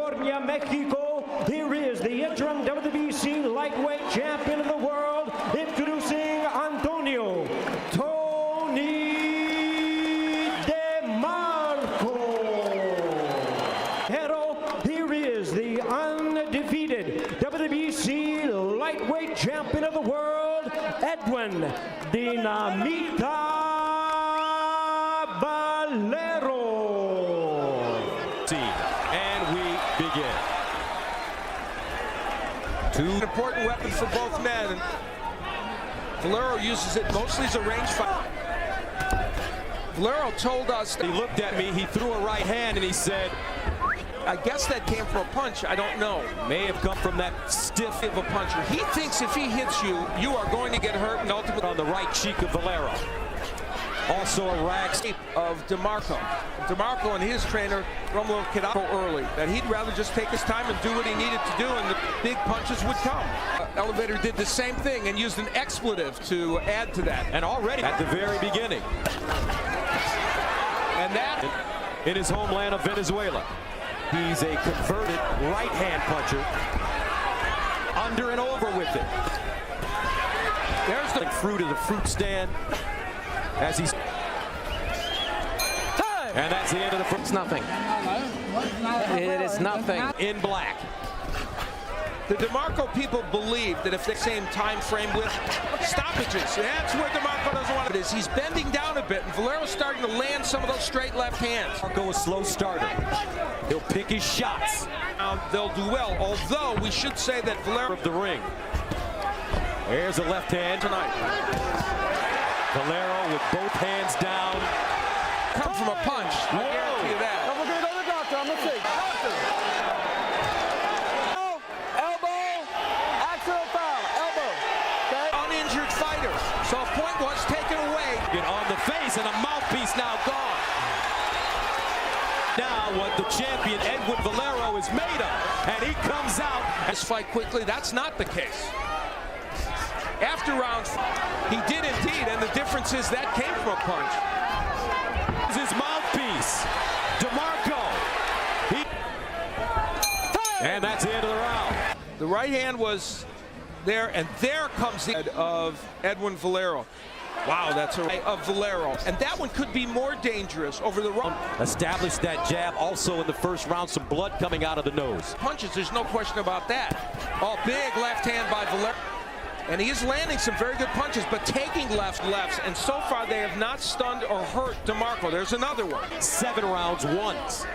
California, Mexico, here is the interim WBC Lightweight Champion of the world, introducing Antonio Tony DeMarco. Here is the undefeated WBC Lightweight Champion of the world, Edwin Dinamita Valero. And we begin. Two important weapons for both men. Valero uses it mostly as a range fight. Valero told us He looked at me, he threw a right hand, and he said, I guess that came from a punch, I don't know. may have come from that stiff Of a puncher. He thinks if he hits you, you are going to get hurt and ultimately on the right cheek of Valero. Also a rag of DeMarco. DeMarco and his trainer, Romulo Kidako, early, that he'd rather just take his time and do what he needed to do, and the big punches would come. Elevator did the same thing and used an expletive to add to that. and already at the very beginning. And that, In his homeland of Venezuela. He's a converted right-hand puncher. Under and over with it. There's the fruit of the fruit stand. As he's... And that's the end of the fruit. It's nothing. It is nothing. In black. the DeMarco people believe that if they same time frame with stoppages, that's where DeMarco doesn't want it is. He's bending down a bit, and Valero's starting to land some of those straight left hands. DeMarco a slow starter. He'll pick his shots. They'll do well, although we should say that Valero Of the ring. There's a left hand tonight. Valero with both hands down. Come from a punch. I guarantee you that. Elbow, axial foul, elbow. Okay. Uninjured fighter. So a point was taken away. Get on the face, and a mouthpiece now gone. Now what the champion Edwin Valero is made of, and he comes out. This fight quickly, that's not the case. After round, he did indeed, and the difference is that came from a punch. His mouthpiece, DeMarco. And that's the end of the round. The right hand was there, and there comes the head of Edwin Valero. Wow, that's a right of Valero, and that one could be more dangerous over the round. Established that jab also in the first round, some blood coming out of the nose. Punches, there's no question about that. Oh, big left hand by Valero. And he is landing some very good punches, but taking lefts, and so far they have not stunned or hurt DeMarco. There's another one. 7 rounds, ones.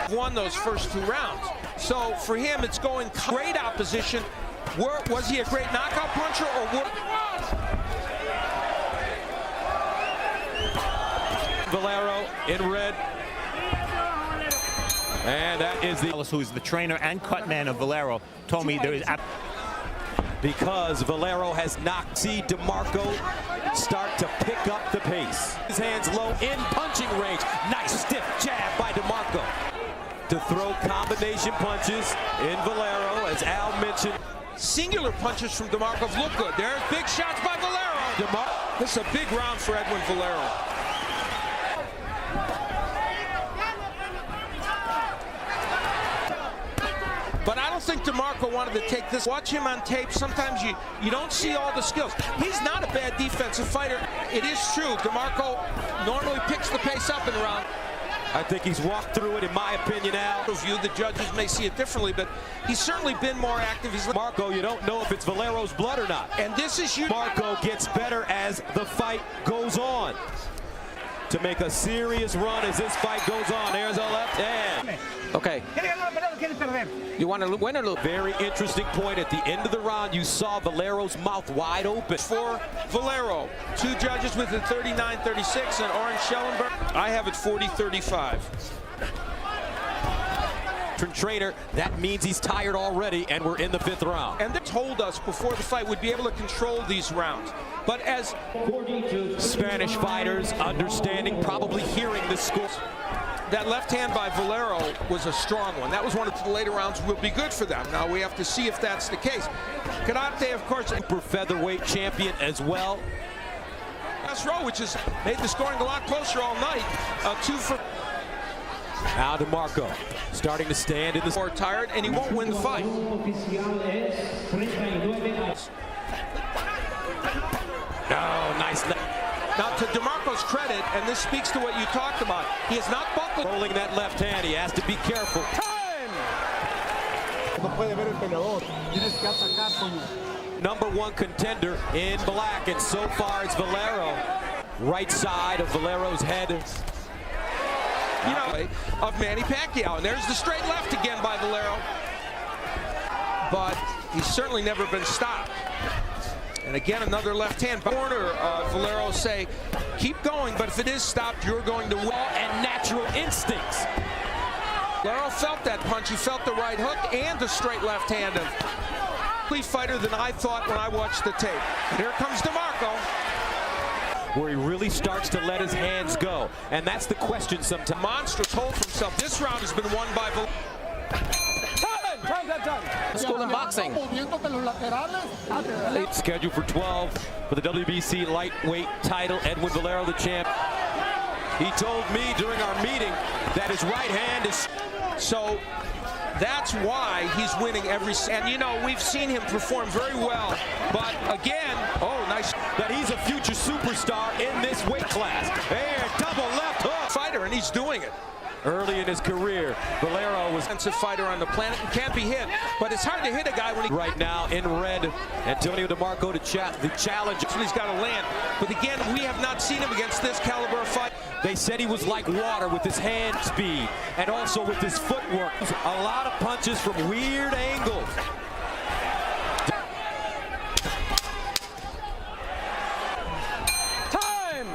Won those first 2 rounds. So for him, it's going great opposition. Was he a great knockout puncher, or what? Valero in red. And that is the... Who is the trainer and cut man of Valero, told me there is... Because Valero has knocked, see DeMarco start to pick up the pace. His hands low in punching range. Nice stiff jab by DeMarco. To throw combination punches in Valero, as Al mentioned. Singular punches from DeMarco look good. There's big shots by Valero. This is a big round for Edwin Valero. But I don't think DeMarco wanted to take this. Watch him on tape. Sometimes you don't see all the skills. He's not a bad defensive fighter. It is true. DeMarco normally picks the pace up in a round. I think he's walked through it, in my opinion, Al. The judges may see it differently, but he's certainly been more active. He's Marco, you don't know if it's Valero's blood or not. And this is Marco gets better as the fight goes on. To make a serious run as this fight goes on. There's a left hand. Okay. You want to win or lose? Very interesting point. At the end of the round, you saw Valero's mouth wide open. For Valero, 2 judges with it 39-36, and Orange Schellenberg. I have it 40-35. Trainer, that means he's tired already, and we're in the 5th round. And they told us before the fight we'd be able to control these rounds. But as Spanish fighters understanding, probably hearing the score. That left hand by Valero was a strong one. That was one of the later rounds will be good for them. Now we have to see if that's the case. Karate, of course, super featherweight champion as well. Last row, which has made the scoring a lot closer all night. 2 for Now DeMarco starting to stand in the... More tired, and he won't win the fight. No, nice. Now, to DeMarco's credit, and this speaks to what you talked about, he has not buckled. Rolling that left hand, he has to be careful. #1 contender in black, and so far it's Valero. Right side of Valero's head. You know, of Manny Pacquiao. And there's the straight left again by Valero. But he's certainly never been stopped. And again, another left hand. Corner, Valero say, keep going, but if it is stopped, you're going to win. And natural instincts. Valero felt that punch. He felt the right hook and the straight left hand. Fighter than I thought when I watched the tape. Here comes DeMarco. Where he really starts to let his hands go. And that's the question sometimes. Monstrous hold for himself. This round has been won by Valero. School in boxing. Scheduled for 12 for the WBC Lightweight Title. Edwin Valero, the champ. He told me during our meeting that his right hand is... So that's why he's winning every... And, you know, we've seen him perform very well. But, again, oh, nice. That he's a future superstar in this weight class. There, double left hook. Fighter, and he's doing it. Early in his career, Valero was... Defensive fighter on the planet and can't be hit. But it's hard to hit a guy when he... Right now, in red, Antonio DeMarco the challenge. He's got to land. But, again, we have not seen him against this caliber of fight. They said he was like water with his hand speed and also with his footwork. A lot of punches from weird angles. Time!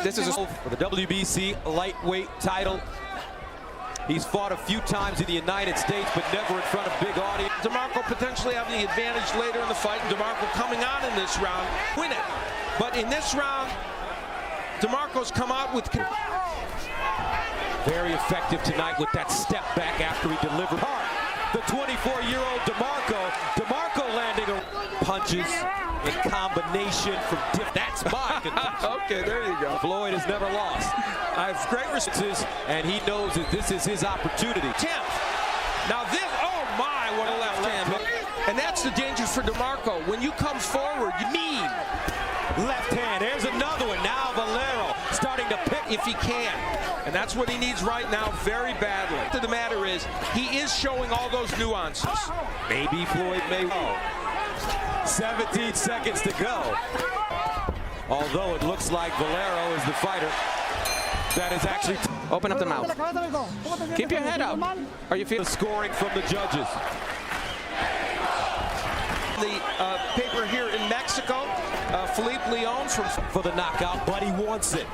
This is for the WBC Lightweight Title. He's fought a few times in the United States, but never in front of big audience. DeMarco potentially having the advantage later in the fight. DeMarco coming on in this round, win it. But in this round, DeMarco's come out with... Very effective tonight with that step back after he delivered. The 24-year-old DeMarco landing punches in combination from that's mine. Okay, there you go. Floyd has never lost. I have great respect, and he knows that this is his opportunity. Now this, oh my, what a left hand. And that's the danger for DeMarco. When you come forward, you mean. Left hand, here's another one. Now Valero starting to pick if he can. And that's what he needs right now very badly. The matter is, he is showing all those nuances. Maybe Floyd may win. 17 seconds to go. Although it looks like Valero is the fighter that is actually... Open up the mouth. Keep your head up. Are you feeling... The scoring from the judges. The paper here in Mexico, Felipe Leon for the knockout, but he wants it.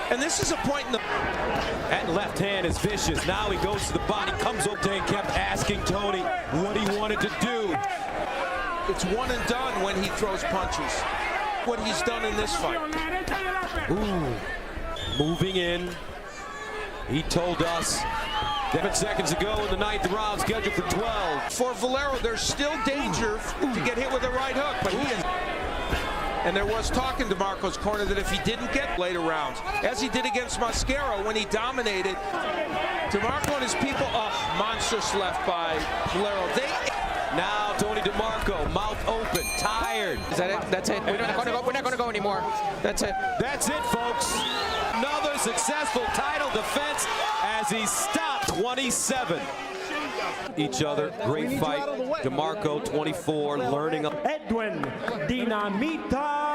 And this is a point in the... That left hand is vicious. Now he goes to the body, comes up and kept asking Tony what he wanted to do. It's one and done when he throws punches. What he's done in this fight. Ooh, moving in. He told us 7 seconds ago in the 9th round, scheduled for 12. For Valero, there's still danger to get hit with a right hook, but he is... And there was talk in DeMarco's corner that if he didn't get later rounds, as he did against Mascaro when he dominated, DeMarco and his people, monstrous left by Valero. Now Tony DeMarco, mouth open, tired. Is that it? That's it. We're not going to go anymore. That's it. That's it, folks. Another successful title defense as he stopped 27. Each other, great fight. DeMarco, 24, learning. Edwin Dinamita